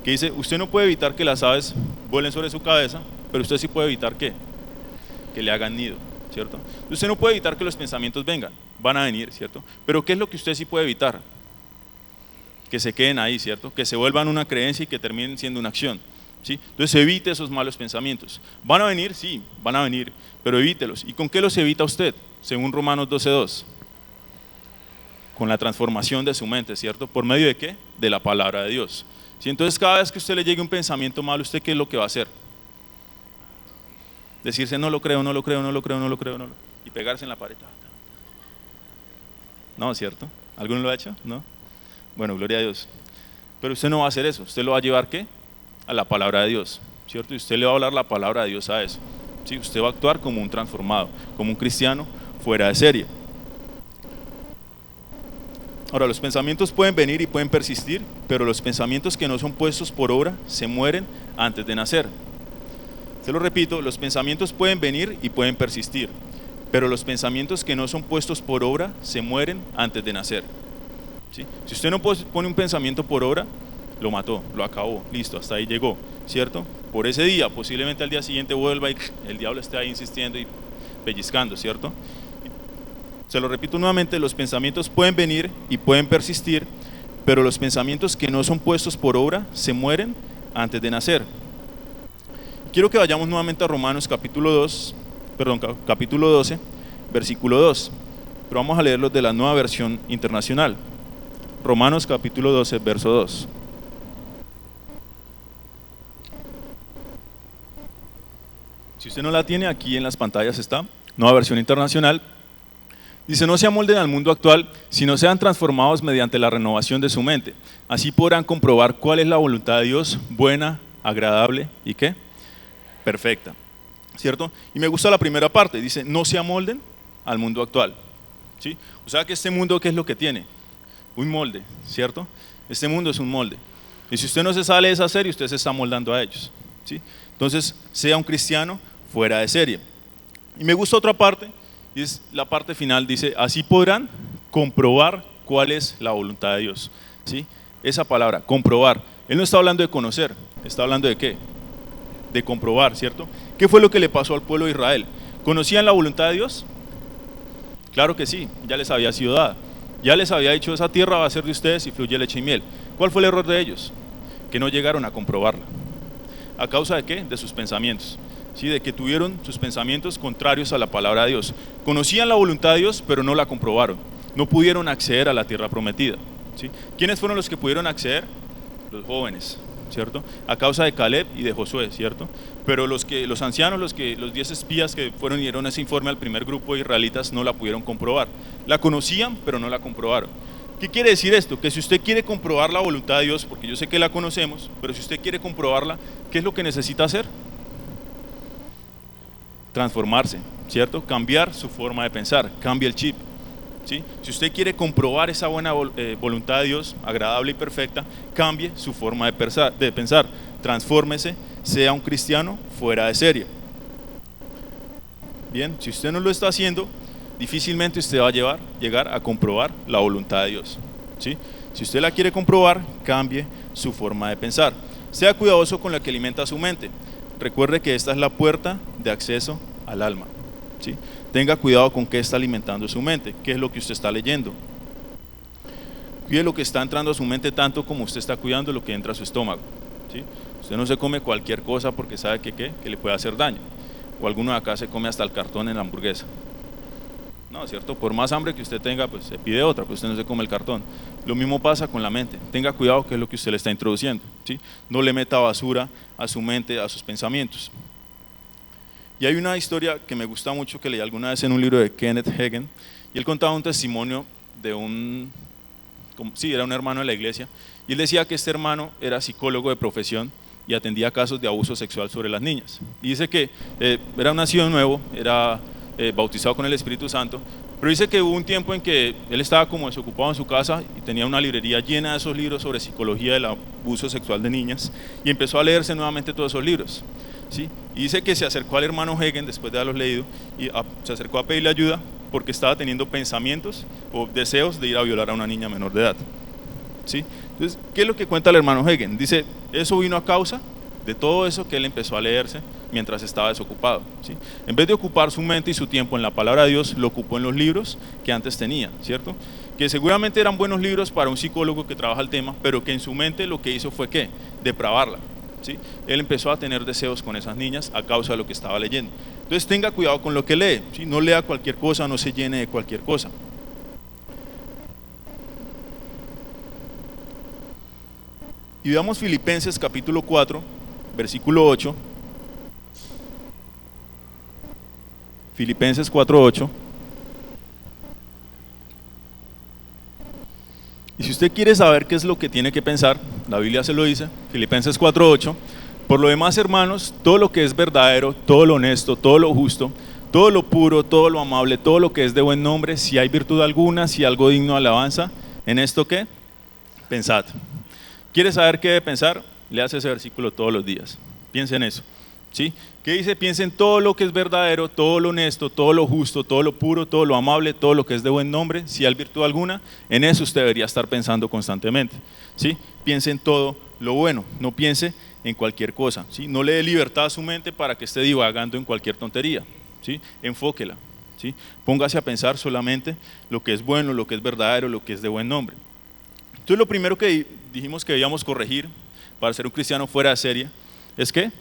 S1: que dice, usted no puede evitar que las aves vuelen sobre su cabeza, pero usted sí puede evitar ¿qué? Que le hagan nido, ¿cierto? Usted no puede evitar que los pensamientos vengan, van a venir, ¿cierto? Pero ¿qué es lo que usted sí puede evitar? Que se queden ahí, ¿cierto? Que se vuelvan una creencia y que terminen siendo una acción, ¿sí? Entonces evite esos malos pensamientos. ¿Van a venir? Sí, van a venir, pero evítelos. ¿Y con qué los evita usted? Según Romanos 12:2. Con la transformación de su mente, ¿cierto? ¿Por medio de qué? De la palabra de Dios. ¿Sí? Entonces cada vez que a usted le llegue un pensamiento malo, ¿usted qué es lo que va a hacer? Decirse no lo creo, no lo creo, no lo creo, no lo creo, no lo... y pegarse en la pared. No, ¿cierto? ¿Alguno lo ha hecho? ¿No? Bueno, gloria a Dios. Pero usted no va a hacer eso, usted lo va a llevar ¿qué? A la palabra de Dios, ¿cierto? Y usted le va a hablar la palabra de Dios a eso, ¿sí? Usted va a actuar como un transformado, como un cristiano fuera de serie. Ahora, los pensamientos pueden venir y pueden persistir, pero los pensamientos que no son puestos por obra se mueren antes de nacer. Se lo repito, los pensamientos pueden venir y pueden persistir, pero los pensamientos que no son puestos por obra se mueren antes de nacer. ¿Sí? Si usted no pone un pensamiento por obra, lo mató, lo acabó, listo, hasta ahí llegó, ¿cierto? Por ese día, posiblemente al día siguiente vuelva y el diablo esté ahí insistiendo y pellizcando, ¿cierto? Se lo repito nuevamente, los pensamientos pueden venir y pueden persistir, pero los pensamientos que no son puestos por obra se mueren antes de nacer. Quiero que vayamos nuevamente a Romanos capítulo 12, versículo 2, pero vamos a leerlos de la Nueva Versión Internacional. Romanos capítulo 12, verso 2. Si usted no la tiene, aquí en las pantallas está, Nueva Versión Internacional. Dice, no se amolden al mundo actual, sino sean transformados mediante la renovación de su mente. Así podrán comprobar cuál es la voluntad de Dios, buena, agradable y ¿qué? Perfecta, ¿cierto? Y me gusta la primera parte, dice, no se amolden al mundo actual, ¿sí? O sea que este mundo, ¿qué es lo que tiene? Un molde, ¿cierto? Este mundo es un molde. Y si usted no se sale de esa serie, usted se está moldando a ellos, ¿sí? Entonces, sea un cristiano fuera de serie. Y me gusta otra parte, y es la parte final, dice, así podrán comprobar cuál es la voluntad de Dios, ¿sí? Esa palabra, comprobar. Él no está hablando de conocer, está hablando de ¿qué? De comprobar, ¿cierto? ¿Qué fue lo que le pasó al pueblo de Israel? ¿Conocían la voluntad de Dios? Claro que sí, ya les había sido dada. Ya les había dicho, esa tierra va a ser de ustedes y fluye leche y miel. ¿Cuál fue el error de ellos? Que no llegaron a comprobarla. ¿A causa de qué? De sus pensamientos. ¿Sí? De que tuvieron sus pensamientos contrarios a la palabra de Dios. Conocían la voluntad de Dios, pero no la comprobaron. No pudieron acceder a la tierra prometida. ¿Sí? ¿Quiénes fueron los que pudieron acceder? Los jóvenes, ¿cierto? A causa de Caleb y de Josué, ¿cierto? Pero los ancianos, los 10 espías que fueron y dieron ese informe al primer grupo de israelitas no la pudieron comprobar. La conocían, pero no la comprobaron. ¿Qué quiere decir esto? Que si usted quiere comprobar la voluntad de Dios, porque yo sé que la conocemos, pero si usted quiere comprobarla, ¿qué es lo que necesita hacer? Transformarse, ¿cierto? Cambiar su forma de pensar, cambia el chip. ¿Sí? Si usted quiere comprobar esa buena voluntad de Dios, agradable y perfecta, cambie su forma de pensar, transfórmese, sea un cristiano fuera de serie. Bien, si usted no lo está haciendo, difícilmente usted va a llegar a comprobar la voluntad de Dios. ¿Sí? Si usted la quiere comprobar, cambie su forma de pensar. Sea cuidadoso con lo que alimenta su mente. Recuerde que esta es la puerta de acceso al alma. ¿Sí? Tenga cuidado con qué está alimentando su mente, qué es lo que usted está leyendo. Cuide lo que está entrando a su mente tanto como usted está cuidando lo que entra a su estómago. ¿Sí? Usted no se come cualquier cosa porque sabe que le puede hacer daño. O alguno de acá se come hasta el cartón en la hamburguesa. No, ¿cierto? Por más hambre que usted tenga, pues se pide otra, pues usted no se come el cartón. Lo mismo pasa con la mente. Tenga cuidado qué es lo que usted le está introduciendo. ¿Sí? No le meta basura a su mente, a sus pensamientos. Y hay una historia que me gusta mucho que leí alguna vez en un libro de Kenneth Hagin, y él contaba un testimonio de era un hermano de la iglesia, y él decía que este hermano era psicólogo de profesión y atendía casos de abuso sexual sobre las niñas. Y dice que era nacido nuevo, era bautizado con el Espíritu Santo, pero dice que hubo un tiempo en que él estaba como desocupado en su casa y tenía una librería llena de esos libros sobre psicología del abuso sexual de niñas, y empezó a leerse nuevamente todos esos libros. ¿Sí? Y dice que se acercó al hermano Hagin después de haberlos leído y se acercó a pedirle ayuda porque estaba teniendo pensamientos o deseos de ir a violar a una niña menor de edad. ¿Sí? Entonces, ¿qué es lo que cuenta el hermano Hagin? Dice, eso vino a causa de todo eso que él empezó a leerse mientras estaba desocupado. ¿Sí? En vez de ocupar su mente y su tiempo en la palabra de Dios, lo ocupó en los libros que antes tenía, ¿cierto? Que seguramente eran buenos libros para un psicólogo que trabaja el tema, pero que en su mente lo que hizo fue ¿qué? Depravarla. ¿Sí? Él empezó a tener deseos con esas niñas a causa de lo que estaba leyendo. Entonces tenga cuidado con lo que lee, ¿sí? No lea cualquier cosa, no se llene de cualquier cosa. Y veamos Filipenses capítulo 4, versículo 8. Filipenses 4:8. Y si usted quiere saber qué es lo que tiene que pensar, la Biblia se lo dice, Filipenses 4:8, por lo demás, hermanos, todo lo que es verdadero, todo lo honesto, todo lo justo, todo lo puro, todo lo amable, todo lo que es de buen nombre, si hay virtud alguna, si algo digno de alabanza, ¿en esto qué? Pensad. ¿Quiere saber qué debe pensar? Léase ese versículo todos los días. Piense en eso. ¿Sí? ¿Qué dice? Piensa en todo lo que es verdadero, todo lo honesto, todo lo justo, todo lo puro, todo lo amable, todo lo que es de buen nombre, si hay virtud alguna, en eso usted debería estar pensando constantemente. ¿Sí? Piense en todo lo bueno, no piense en cualquier cosa. ¿Sí? No le dé libertad a su mente para que esté divagando en cualquier tontería. ¿Sí? Enfóquela. ¿Sí? Póngase a pensar solamente lo que es bueno, lo que es verdadero, lo que es de buen nombre. Entonces lo primero que dijimos que debíamos corregir para ser un cristiano fuera de serie es que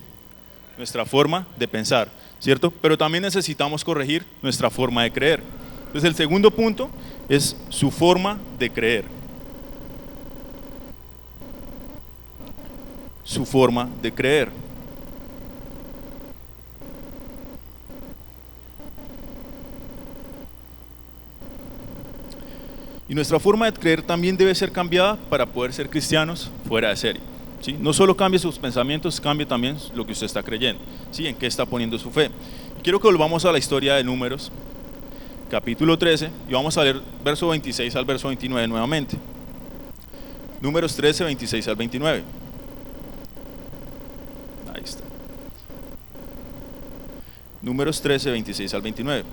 S1: nuestra forma de pensar, ¿cierto? Pero también necesitamos corregir nuestra forma de creer. Entonces el segundo punto es su forma de creer. Su forma de creer. Y nuestra forma de creer también debe ser cambiada para poder ser cristianos fuera de serie. ¿Sí? No solo cambie sus pensamientos, cambie también lo que usted está creyendo, ¿sí? En qué está poniendo su fe. Y quiero que volvamos a la historia de Números, capítulo 13, y vamos a leer verso 26 al verso 29 nuevamente. Números 13, 26 al 29. Ahí está. Números 13, 26 al 29.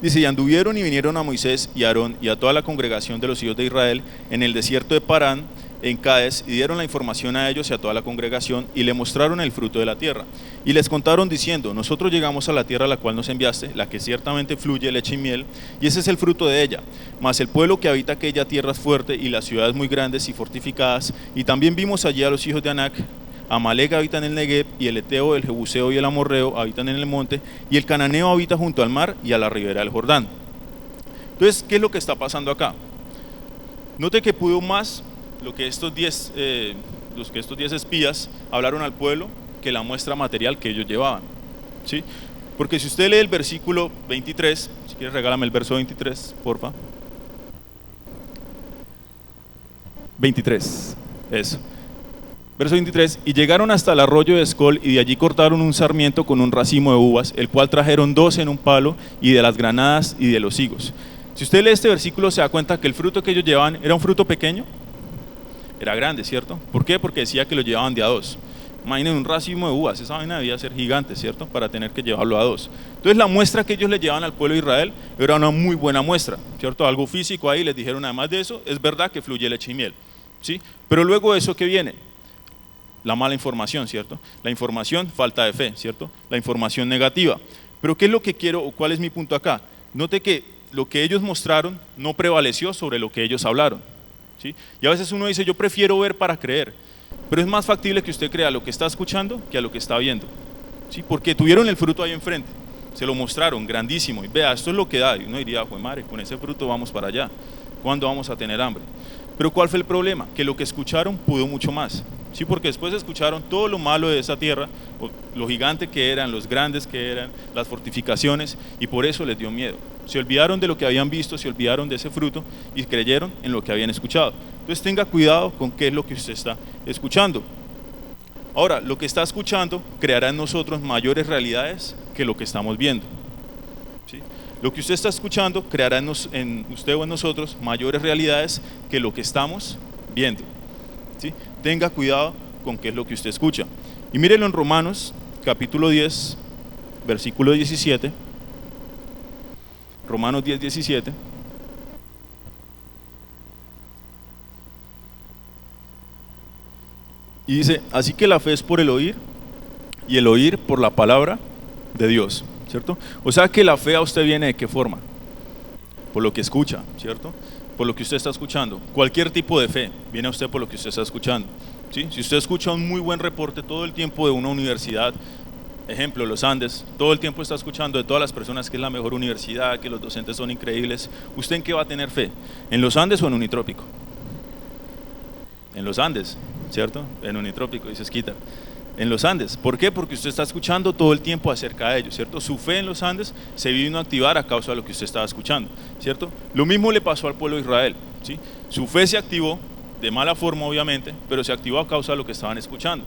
S1: Dice, y anduvieron y vinieron a Moisés y a Aarón y a toda la congregación de los hijos de Israel en el desierto de Parán, en Cádiz, y dieron la información a ellos y a toda la congregación, y le mostraron el fruto de la tierra. Y les contaron diciendo, nosotros llegamos a la tierra a la cual nos enviaste, la que ciertamente fluye leche y miel, y ese es el fruto de ella. Mas el pueblo que habita aquella tierra es fuerte, y las ciudades muy grandes y fortificadas, y también vimos allí a los hijos de Anac. Amalek habita en el Negev, y el Eteo, el Jebuseo y el Amorreo habitan en el monte, y el Cananeo habita junto al mar y a la ribera del Jordán. Entonces, ¿qué es lo que está pasando acá? Note que pudo más lo que estos 10 espías hablaron al pueblo que la muestra material que ellos llevaban. ¿Sí? Porque si usted lee el versículo 23, si quieres regálame el verso 23, porfa. 23, eso. Verso 23, y llegaron hasta el arroyo de Escol, y de allí cortaron un sarmiento con un racimo de uvas, el cual trajeron 12 en un palo, y de las granadas y de los higos. Si usted lee este versículo, se da cuenta que el fruto que ellos llevaban era un fruto pequeño, era grande, ¿cierto? ¿Por qué? Porque decía que lo llevaban de a dos. Imaginen un racimo de uvas, esa vaina debía ser gigante, ¿cierto? Para tener que llevarlo a dos. Entonces la muestra que ellos le llevaban al pueblo de Israel era una muy buena muestra, ¿cierto? Algo físico ahí, les dijeron además de eso, es verdad que fluye leche y miel, ¿sí? Pero luego de eso, ¿qué viene? La mala información, ¿cierto? La información, falta de fe, ¿cierto? La información negativa. Pero ¿qué es lo que quiero o cuál es mi punto acá? Note que lo que ellos mostraron no prevaleció sobre lo que ellos hablaron, ¿sí? Y a veces uno dice, yo prefiero ver para creer, pero es más factible que usted crea lo que está escuchando que a lo que está viendo, ¿sí? Porque tuvieron el fruto ahí enfrente, se lo mostraron, grandísimo, y vea, esto es lo que da, y uno diría, pues madre, con ese fruto vamos para allá, ¿cuándo vamos a tener hambre? Pero ¿cuál fue el problema? Que lo que escucharon pudo mucho más, ¿sí? Porque después escucharon todo lo malo de esa tierra, lo gigante que eran, los grandes que eran, las fortificaciones, y por eso les dio miedo. Se olvidaron de lo que habían visto, se olvidaron de ese fruto y creyeron en lo que habían escuchado. Entonces tenga cuidado con qué es lo que usted está escuchando. Ahora, lo que está escuchando creará en nosotros mayores realidades que lo que estamos viendo, ¿sí? Lo que usted está escuchando creará en usted o en nosotros mayores realidades que lo que estamos viendo, ¿sí? Tenga cuidado con qué es lo que usted escucha. Y mírelo en Romanos, capítulo 10, versículo 17. Romanos 10, 17. Y dice, así que la fe es por el oír, y el oír por la palabra de Dios, ¿cierto? O sea que la fe a usted viene ¿de qué forma? Por lo que escucha, ¿cierto? Por lo que usted está escuchando. Cualquier tipo de fe viene a usted por lo que usted está escuchando, ¿sí? Si usted escucha un muy buen reporte todo el tiempo de una universidad, ejemplo, los Andes, todo el tiempo está escuchando de todas las personas que es la mejor universidad, que los docentes son increíbles, ¿usted en qué va a tener fe? ¿En los Andes o en Unitrópico? En los Andes, ¿cierto? En Unitrópico, dice Esquita. En los Andes. ¿Por qué? Porque usted está escuchando todo el tiempo acerca de ellos, ¿cierto? Su fe en los Andes se vino a activar a causa de lo que usted estaba escuchando, ¿cierto? Lo mismo le pasó al pueblo de Israel, ¿sí? Su fe se activó, de mala forma obviamente, pero se activó a causa de lo que estaban escuchando,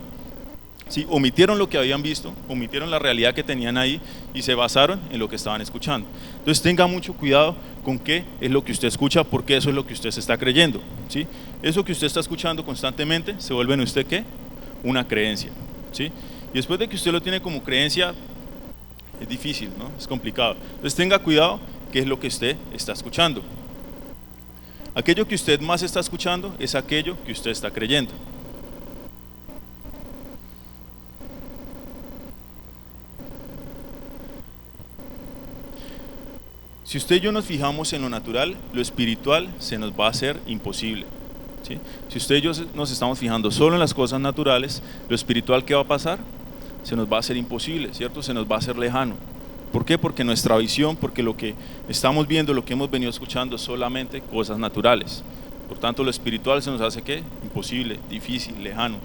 S1: ¿sí? Omitieron lo que habían visto, omitieron la realidad que tenían ahí y se basaron en lo que estaban escuchando. Entonces tenga mucho cuidado con qué es lo que usted escucha, porque eso es lo que usted se está creyendo, ¿sí? Eso que usted está escuchando constantemente se vuelve en usted ¿qué? Una creencia, ¿sí? Y después de que usted lo tiene como creencia, es difícil, ¿no? Es complicado. Entonces tenga cuidado qué es lo que usted está escuchando. Aquello que usted más está escuchando es aquello que usted está creyendo. Si usted y yo nos fijamos en lo natural, lo espiritual se nos va a hacer imposible, ¿sí? Si usted y yo nos estamos fijando solo en las cosas naturales, lo espiritual, ¿qué va a pasar? Se nos va a hacer imposible, ¿cierto? Se nos va a hacer lejano. ¿Por qué? Porque nuestra visión, porque lo que estamos viendo, lo que hemos venido escuchando es solamente cosas naturales. Por tanto, lo espiritual se nos hace ¿qué? Imposible, difícil, lejano,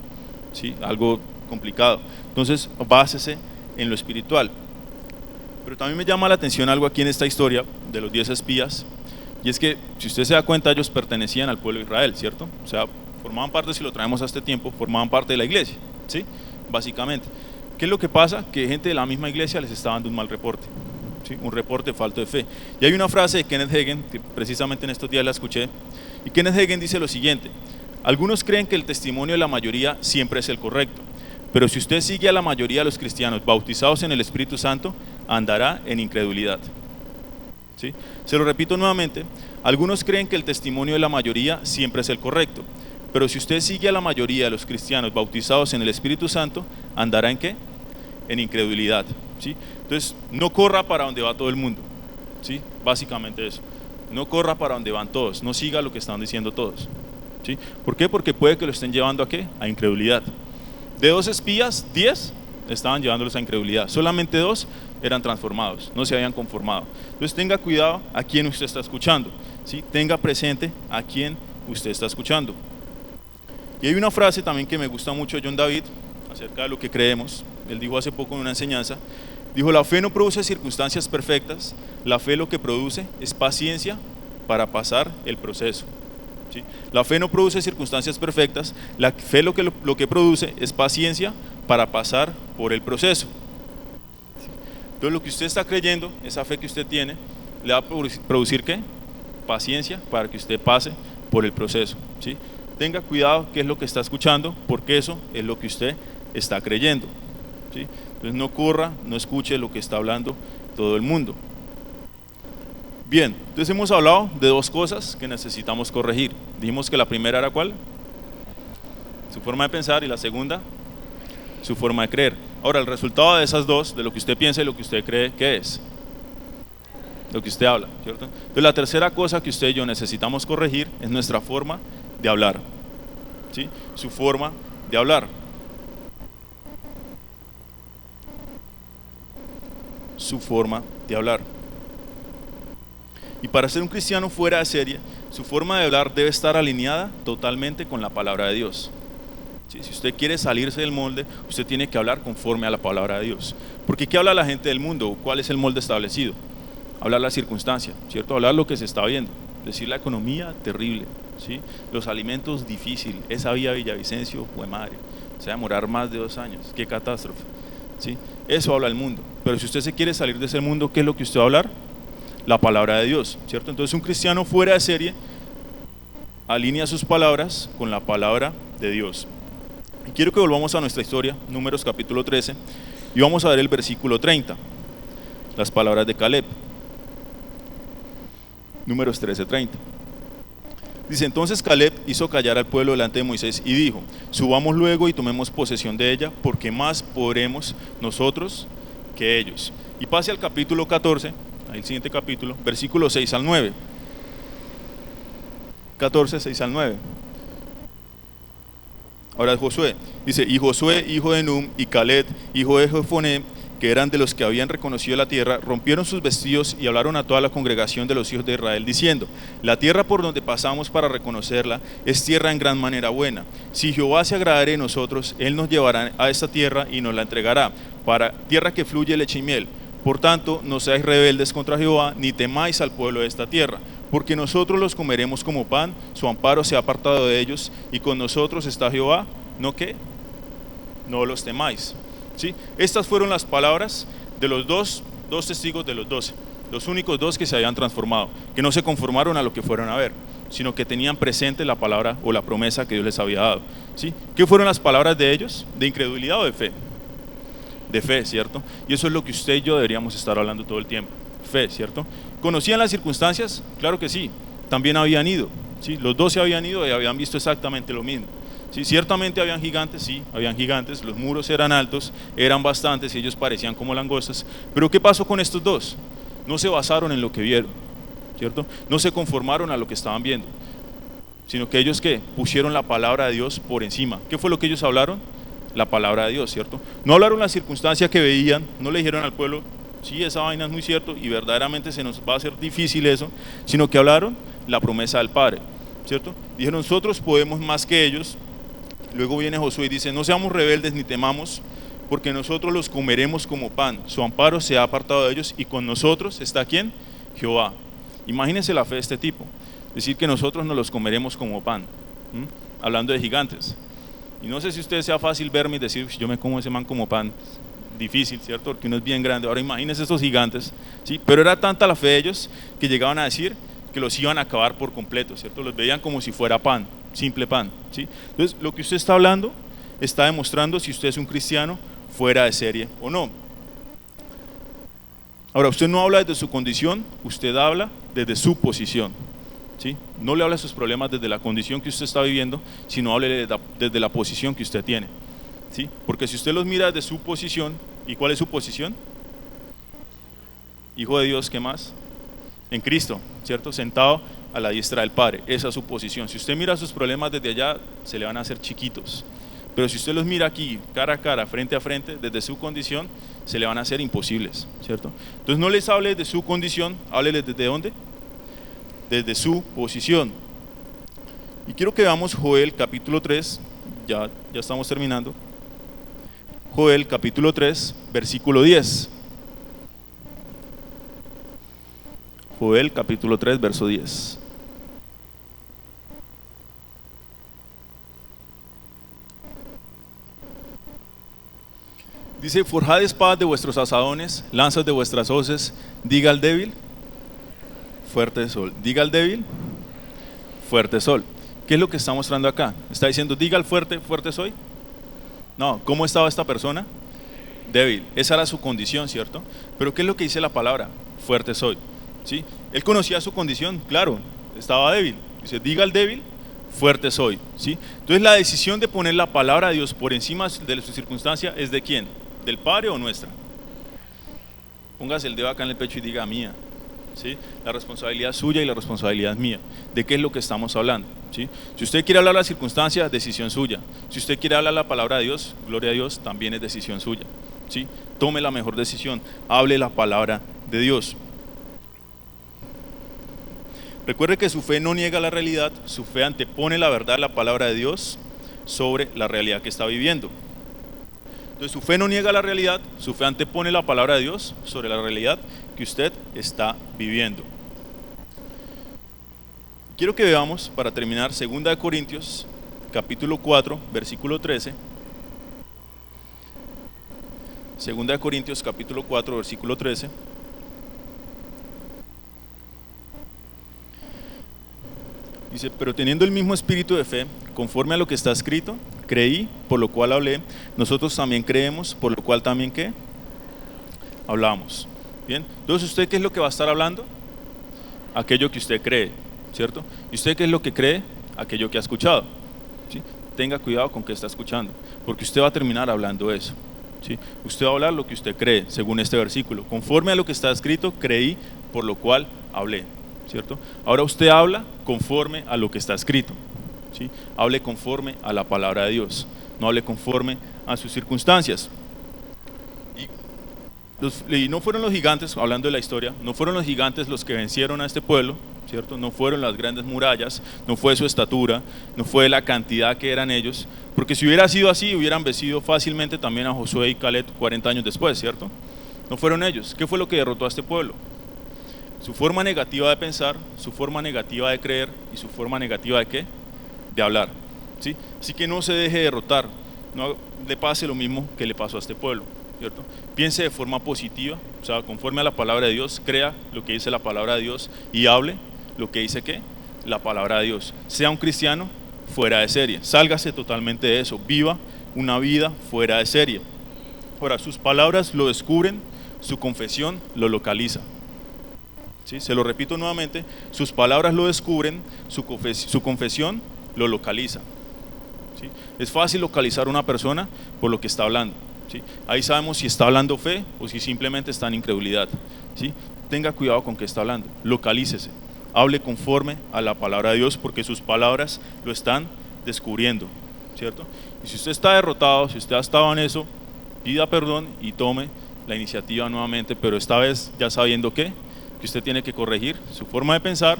S1: ¿sí? Algo complicado. Entonces, básese en lo espiritual. Pero también me llama la atención algo aquí en esta historia de los 10 espías, y es que, si usted se da cuenta, ellos pertenecían al pueblo de Israel, ¿cierto? O sea, formaban parte, si lo traemos a este tiempo, formaban parte de la iglesia, ¿sí? Básicamente. ¿Qué es lo que pasa? Que gente de la misma iglesia les está dando un mal reporte, ¿sí? Un reporte de falta de fe. Y hay una frase de Kenneth Hagin, que precisamente en estos días la escuché, y Kenneth Hagin dice lo siguiente: algunos creen que el testimonio de la mayoría siempre es el correcto, pero si usted sigue a la mayoría de los cristianos bautizados en el Espíritu Santo, andará en incredulidad, ¿sí? Se lo repito nuevamente, algunos creen que el testimonio de la mayoría siempre es el correcto, pero si usted sigue a la mayoría de los cristianos bautizados en el Espíritu Santo, andará en ¿qué? En incredulidad, ¿sí? Entonces, no corra para donde va todo el mundo, ¿sí? Básicamente eso, no corra para donde van todos, no siga lo que están diciendo todos, ¿sí? ¿Por qué? Porque puede que lo estén llevando ¿a qué? A incredulidad. De 2 espías, 10 estaban llevándolos a incredulidad, solamente 2 eran transformados, no se habían conformado. Entonces tenga cuidado a quién usted está escuchando, ¿sí? Tenga presente a quién usted está escuchando. Y hay una frase también que me gusta mucho de John David acerca de lo que creemos. Él dijo hace poco en una enseñanza, dijo: la fe no produce circunstancias perfectas, la fe lo que produce es paciencia para pasar el proceso, ¿sí? La fe no produce circunstancias perfectas, la fe lo que produce es paciencia para pasar por el proceso. Entonces lo que usted está creyendo, esa fe que usted tiene, le va a producir ¿qué? Paciencia para que usted pase por el proceso, ¿sí? Tenga cuidado qué es lo que está escuchando, porque eso es lo que usted está creyendo, ¿sí? Entonces no corra, no escuche lo que está hablando todo el mundo. Bien, entonces hemos hablado de dos cosas que necesitamos corregir. Dijimos que la primera era ¿cuál? Su forma de pensar, y la segunda, su forma de creer. Ahora, el resultado de esas dos, de lo que usted piensa y lo que usted cree, ¿qué es? Lo que usted habla, ¿cierto? Entonces la tercera cosa que usted y yo necesitamos corregir es nuestra forma de hablar, ¿sí? Su forma de hablar. Su forma de hablar. Y para ser un cristiano fuera de serie, su forma de hablar debe estar alineada totalmente con la palabra de Dios. ¿Sí? Si usted quiere salirse del molde, usted tiene que hablar conforme a la palabra de Dios. Porque ¿qué habla la gente del mundo? ¿Cuál es el molde establecido? Hablar la circunstancia, ¿cierto? Hablar lo que se está viendo. Decir la economía terrible, ¿sí? Los alimentos difícil. Esa vía Villavicencio, fue madre, se va a demorar más de 2 años. ¡Qué catástrofe! ¿Sí? Eso habla el mundo. Pero si usted se quiere salir de ese mundo, ¿qué es lo que usted va a hablar? La palabra de Dios, ¿cierto? Entonces un cristiano fuera de serie alinea sus palabras con la palabra de Dios. Y quiero que volvamos a nuestra historia, Números capítulo 13, y vamos a ver el versículo 30, las palabras de Caleb. Números 13:30. Dice: entonces Caleb hizo callar al pueblo delante de Moisés y dijo: subamos luego y tomemos posesión de ella, porque más podremos nosotros que ellos. Y pase al capítulo 14, el siguiente capítulo, versículos 6 al 9. 14, 6 al 9. Ahora Josué, dice: y Josué, hijo de Num, y Caleb, hijo de Jefoné, que eran de los que habían reconocido la tierra, rompieron sus vestidos y hablaron a toda la congregación de los hijos de Israel, diciendo: la tierra por donde pasamos para reconocerla es tierra en gran manera buena. Si Jehová se agradare de nosotros, él nos llevará a esta tierra y nos la entregará, para tierra que fluye leche y miel. Por tanto, no seáis rebeldes contra Jehová, ni temáis al pueblo de esta tierra, porque nosotros los comeremos como pan, su amparo se ha apartado de ellos, y con nosotros está Jehová, ¿no qué? No los temáis. ¿Sí? Estas fueron las palabras de los dos testigos de los 12, los únicos 2 que se habían transformado, que no se conformaron a lo que fueron a ver, sino que tenían presente la palabra o la promesa que Dios les había dado. ¿Sí? ¿Qué fueron las palabras de ellos? ¿De incredulidad o de fe? De fe, ¿cierto? Y eso es lo que usted y yo deberíamos estar hablando todo el tiempo. Fe, ¿cierto? ¿Conocían las circunstancias? Claro que sí. También habían ido, ¿sí? Los 12 habían ido y habían visto exactamente lo mismo. ¿Sí? Ciertamente habían gigantes, sí, habían gigantes, los muros eran altos, eran bastantes y ellos parecían como langostas. Pero ¿qué pasó con estos 2? No se basaron en lo que vieron, ¿cierto? No se conformaron a lo que estaban viendo, sino que ellos ¿qué? Pusieron la palabra de Dios por encima. ¿Qué fue lo que ellos hablaron? La palabra de Dios, ¿cierto? No hablaron la circunstancia que veían, no le dijeron al pueblo: sí, esa vaina es muy cierto y verdaderamente se nos va a hacer difícil eso, sino que hablaron la promesa del Padre, ¿cierto? Dijeron: nosotros podemos más que ellos. Luego viene Josué y dice: no seamos rebeldes ni temamos, porque nosotros los comeremos como pan, su amparo se ha apartado de ellos, y con nosotros está ¿quién? Jehová. Imagínense la fe de este tipo, decir que nosotros nos los comeremos como pan, hablando de gigantes. Y no sé si usted sea fácil verme y decir: yo me como ese man como pan. Difícil, ¿cierto? Porque uno es bien grande. Ahora imagínense estos gigantes, ¿sí? Pero era tanta la fe de ellos que llegaban a decir que los iban a acabar por completo, ¿cierto? Los veían como si fuera pan, simple pan, ¿sí? Entonces, lo que usted está hablando está demostrando si usted es un cristiano fuera de serie o no. Ahora, usted no habla desde su condición, usted habla desde su posición, ¿sí? No le habla de sus problemas desde la condición que usted está viviendo, sino hable desde la posición que usted tiene, ¿sí? Porque si usted los mira desde su posición, ¿y cuál es su posición? Hijo de Dios, ¿qué más? En Cristo, ¿cierto? Sentado a la diestra del Padre, esa es su posición. Si usted mira sus problemas desde allá, se le van a hacer chiquitos. Pero si usted los mira aquí, cara a cara, frente a frente, desde su condición, se le van a hacer imposibles, ¿cierto? Entonces no les hable de su condición, hábleles desde dónde, desde su posición. Y quiero que veamos Joel capítulo 3, ya estamos terminando. Joel capítulo 3, versículo 10. Joel capítulo 3, verso 10. Dice, forjad espadas de vuestros asadones, lanzas de vuestras hoces, diga al débil, fuerte sol. Diga al débil, fuerte sol. ¿Qué es lo que está mostrando acá? Está diciendo, diga al fuerte, fuerte soy. No, ¿cómo estaba esta persona? Débil. Esa era su condición, ¿cierto? Pero ¿qué es lo que dice la palabra? Fuerte soy. ¿Sí? Él conocía su condición, claro, estaba débil. Dice, diga al débil, fuerte soy. ¿Sí? Entonces la decisión de poner la palabra de Dios por encima de su circunstancia es de quién, del Padre o nuestra. Póngase el dedo acá en el pecho y diga mía. ¿Sí? La responsabilidad es suya y la responsabilidad es mía. ¿De qué es lo que estamos hablando? ¿Sí? Si usted quiere hablar la circunstancia, decisión suya. Si usted quiere hablar la palabra de Dios, gloria a Dios, también es decisión suya. ¿Sí? Tome la mejor decisión, hable la palabra de Dios. Recuerde que su fe no niega la realidad, su fe antepone la verdad, la palabra de Dios, sobre la realidad que está viviendo. Entonces su fe no niega la realidad, su fe antepone la palabra de Dios sobre la realidad que usted está viviendo. Quiero que veamos, para terminar, 2 Corintios, capítulo 4, versículo 13. 2 Corintios, capítulo 4, versículo 13. Dice, pero teniendo el mismo espíritu de fe, conforme a lo que está escrito, creí, por lo cual hablé, nosotros también creemos, por lo cual también ¿qué? Hablamos. Bien, entonces ¿usted qué es lo que va a estar hablando? Aquello que usted cree, ¿cierto? ¿Y usted qué es lo que cree? Aquello que ha escuchado. ¿Sí? Tenga cuidado con qué está escuchando, porque usted va a terminar hablando eso. ¿Sí? Usted va a hablar lo que usted cree, según este versículo. Conforme a lo que está escrito, creí, por lo cual hablé. ¿Cierto? Ahora usted habla conforme a lo que está escrito. ¿Sí? Hable conforme a la palabra de Dios, no hable conforme a sus circunstancias. Y no fueron los gigantes, hablando de la historia, no fueron los gigantes los que vencieron a este pueblo, ¿cierto? No fueron las grandes murallas, no fue su estatura, no fue la cantidad que eran ellos, porque si hubiera sido así, hubieran vencido fácilmente también a Josué y Caleb 40 años después, ¿cierto? No fueron ellos. ¿Qué fue lo que derrotó a este pueblo? Su forma negativa de pensar, su forma negativa de creer y su forma negativa de ¿qué? De hablar. ¿Sí? Así que no se deje derrotar, no le pase lo mismo que le pasó a este pueblo, ¿cierto? Piense de forma positiva, o sea, conforme a la palabra de Dios, crea lo que dice la palabra de Dios y hable lo que dice ¿qué? La palabra de Dios. Sea un cristiano fuera de serie, sálgase totalmente de eso, viva una vida fuera de serie. Ahora, sus palabras lo descubren, su confesión lo localiza. ¿Sí? Se lo repito nuevamente, sus palabras lo descubren, su confesión lo localiza. ¿Sí? Es fácil localizar a una persona por lo que está hablando. ¿Sí? Ahí sabemos si está hablando fe o si simplemente está en incredulidad. ¿Sí? Tenga cuidado con qué está hablando, localícese, hable conforme a la palabra de Dios porque sus palabras lo están descubriendo, ¿cierto? Y si usted está derrotado, si usted ha estado en eso, pida perdón y tome la iniciativa nuevamente, pero esta vez ya sabiendo que usted tiene que corregir su forma de pensar,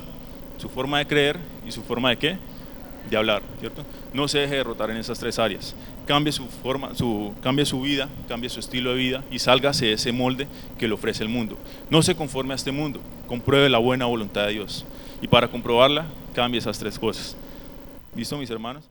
S1: su forma de creer y su forma de ¿qué? De hablar, ¿cierto? No se deje derrotar en esas tres áreas. Cambie su forma, cambie su vida, cambie su estilo de vida y sálgase de ese molde que le ofrece el mundo. No se conforme a este mundo, compruebe la buena voluntad de Dios. Y para comprobarla, cambie esas tres cosas. ¿Listo, mis hermanos?